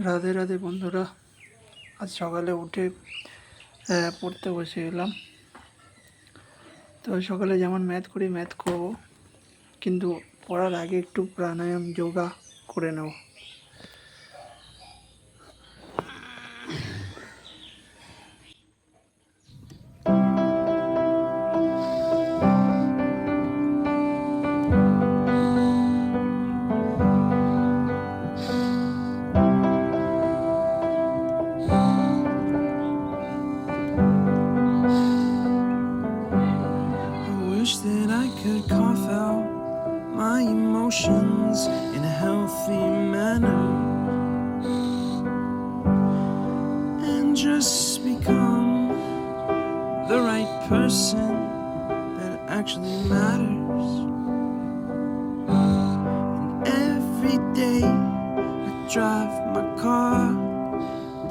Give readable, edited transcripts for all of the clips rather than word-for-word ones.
রাধে রাধে বন্ধুরা, আজ সকালে উঠে পড়তে বসে গেলাম। তো সকালে যেমন ম্যাথ করি ম্যাথ করব, কিন্তু পড়ার আগে একটু প্রাণায়াম যোগা করে নেব। That I could cough out my emotions in a healthy manner and just become the right person that actually matters. And every day I drive my car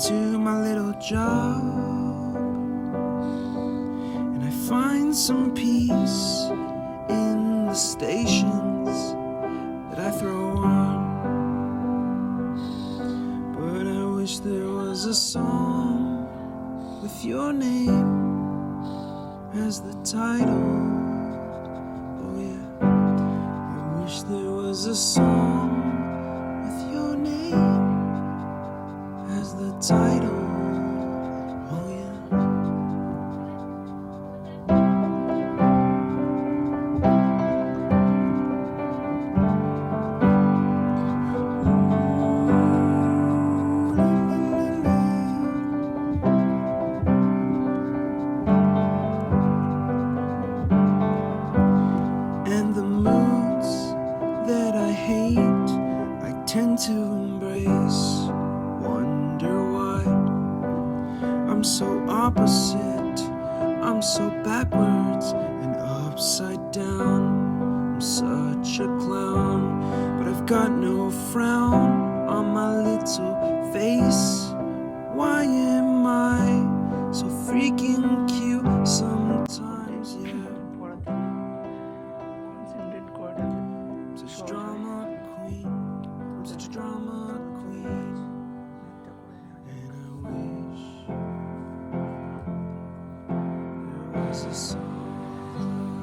to my little job and I find some peace in the stations that I throw on. But I wish there was a song with your name as the title. Oh yeah, I wish there was a song with your name as the title. Oh yeah. And the moods that I hate, I tend to embrace. Wonder why I'm so opposite, I'm so backwards and upside down. I'm such a clown, but I've got no frown on my little face. Why am I so freaking cute sometimes? Yeah, concentrate করে I'm such a drama queen, I'm such a drama queen, and I wish there was a song.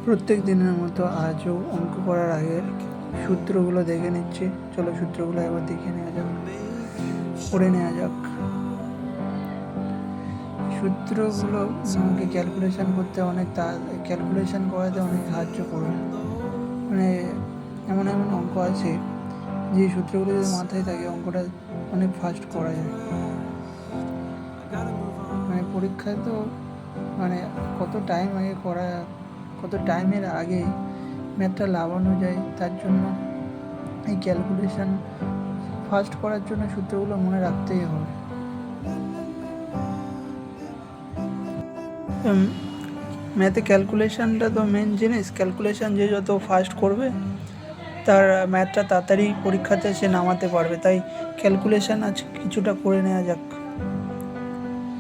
প্রত্যেক দিনের মতো আজও অঙ্ক করার আগে সূত্রগুলো দেখে নিচ্ছি। চলো সূত্রগুলো একবার দেখে নেওয়া যাক, পড়ে নেওয়া যাক। সূত্রগুলো আমাকে ক্যালকুলেশন করতে ক্যালকুলেশন করাতে অনেক সাহায্য করবে। মানে এমন এমন অঙ্ক আছে যে সূত্রগুলো যদি মাথায় থাকে অঙ্কটা অনেক ফাস্ট করা যায়। মানে পরীক্ষায় তো মানে কত টাইমের আগে ম্যাথটা লাগানো যায়, তার জন্য এই ক্যালকুলেশন ফাস্ট করার জন্য সূত্রগুলো মনে রাখতেই হবে। ম্যাথে ক্যালকুলেশনটা তো মেন জিনিস। ক্যালকুলেশন যে যত ফাস্ট করবে তার ম্যাথটা তাড়াতাড়ি পরীক্ষাতে সে নামাতে পারবে। তাই ক্যালকুলেশন আজ কিছুটা করে নেওয়া যাক।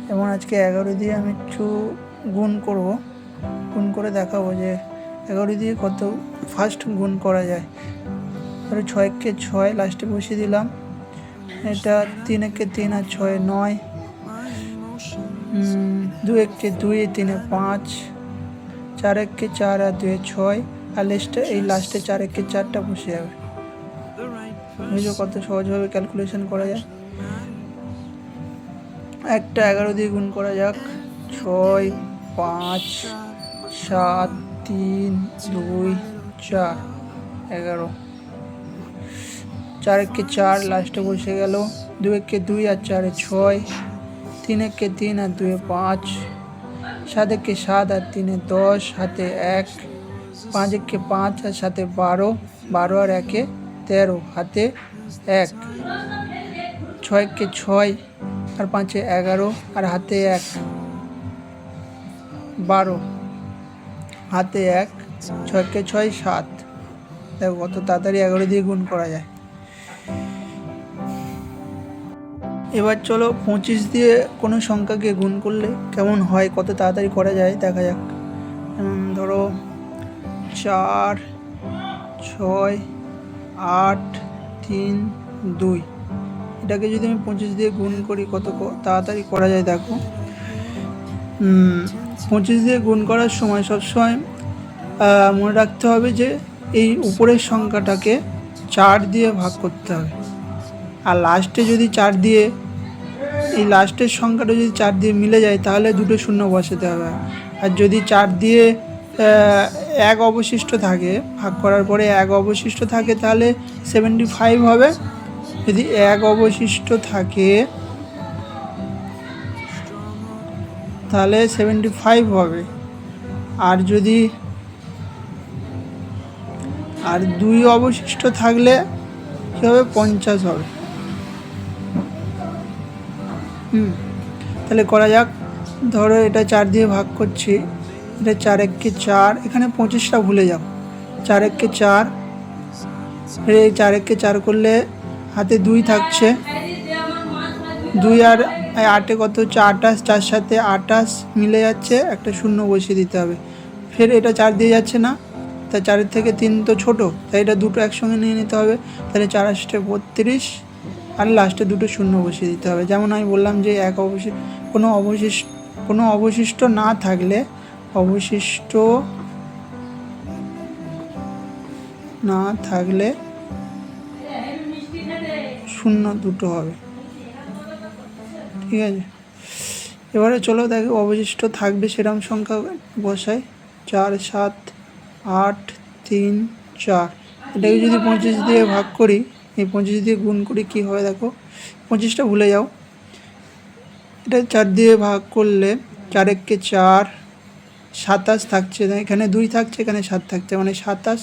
যেমন আজকে 11 দিয়ে আমি একটু গুণ করে দেখাবো যে 11 দিয়ে কত ফাস্ট গুণ করা যায়। ধরো 6 6 লাস্টে বসিয়ে দিলাম, এটা 3 3 আর 6 9, 2 2 3 5, 4 4 আর 2 6, আর লাস্টে 4 4টা বসে যাবে। বুঝলো কত সহজভাবে ক্যালকুলেশন করা যায়। একটা 11 দিয়ে গুণ করা যাক। 6 5 7 3 2 4 11, 4 4 লাস্টে বসে গেল, 2 2 আর 4 6, 3 3 আর 2 5, 7 7 আর 3 10, হাতে 1, 5 5 আর 7 12, 12 আর 1 13, হাতে 1, 6 6 আর 5 11 আর হাতে 1, 12, হাতে 1, 6 6 7। দেখো কত তাড়াতাড়ি 11 দিয়ে গুণ করা যায়। এবার চলো 25 দিয়ে কোনো সংখ্যাকে গুণ করলে কেমন হয়, কত তাড়াতাড়ি করা যায় দেখা যাক। ধরো 4 6 8 3 2, এটাকে যদি আমি 25 দিয়ে গুণ করি কত তাড়াতাড়ি করা যায় দেখো। 25 দিয়ে গুণ করার সময় সবসময় মনে রাখতে হবে যে এই উপরের সংখ্যাটাকে 4 দিয়ে ভাগ করতে হবে, আর লাস্টে যদি 4 দিয়ে এই লাস্টের সংখ্যাটা যদি 4 দিয়ে মিলে যায় তাহলে দুটো শূন্য বসাতে হবে। আর যদি 4 দিয়ে 1 অবশিষ্ট থাকে, ভাগ করার পরে 1 অবশিষ্ট থাকে তাহলে 75 হবে। যদি 1 অবশিষ্ট থাকে তাহলে 75 হবে। আর যদি 2 অবশিষ্ট থাকলে কী হবে, 50 হবে। তাহলে করা যাক। ধরো এটা 4 দিয়ে ভাগ করছি, এটা 4 একে 4, এখানে 25টা ভুলে যাও। 4 একে 4, এই 4 একে 4 করলে হাতে 2 থাকছে, 2 আর 8 কত হচ্ছে 28, 4 সাথে 28 মিলে যাচ্ছে, একটা শূন্য বসিয়ে দিতে হবে। ফের এটা 4 দিয়ে যাচ্ছে না, তাই 4-এর থেকে 3 তো ছোটো, তাই এটা দুটো একসঙ্গে নিয়ে নিতে হবে। তাহলে 4 8 32, আর লাস্টে দুটো শূন্য বসিয়ে দিতে হবে। যেমন আমি বললাম যে কোনো অবশিষ্ট না থাকলে শূন্য দুটো হবে, ঠিক আছে। এবারে চলো দেখো অবশিষ্ট থাকবে সেরকম সংখ্যা বসাই। 4 7 8 3 4, এটাকে যদি 25 দিয়ে ভাগ করি, এই 25 দিয়ে গুণ করি কী হবে দেখো, 25টা ভুলে যাও। এটা 4 দিয়ে ভাগ করলে 4 একে 4, 27 থাকছে, এখানে 2 থাকছে, এখানে 7 থাকছে, মানে 27।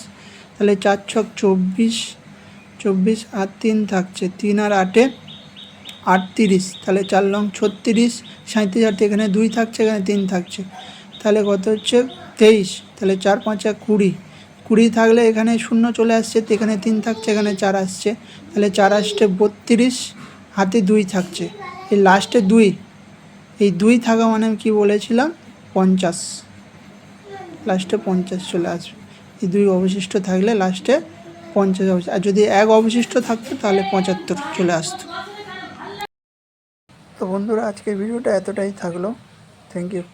তাহলে 4 ছক 24, আর 3 থাকছে, 3 আর 8-এ 38, তাহলে 4 লং 36, 37 আর এখানে 2 থাকছে, এখানে 3 থাকছে, তাহলে কত হচ্ছে 23। তাহলে 4 5 20, 20 থাকলে এখানে শূন্য চলে আসছে, তো এখানে 3 থাকছে, এখানে 4 আসছে, তাহলে 4 8 32, হাতে 2 থাকছে, এই লাস্টে 2, এই 2 থাকা মানে আমি কী বলেছিলাম 50, লাস্টে 50 চলে আসবে। এই 2 অবশিষ্ট থাকলে লাস্টে 50 অবশিষ্ট, আর যদি 1 অবশিষ্ট থাকতো তাহলে 75 চলে আসতো। তো বন্ধুরা আজকের ভিডিওটা এতটাই থাকলো, থ্যাংক ইউ।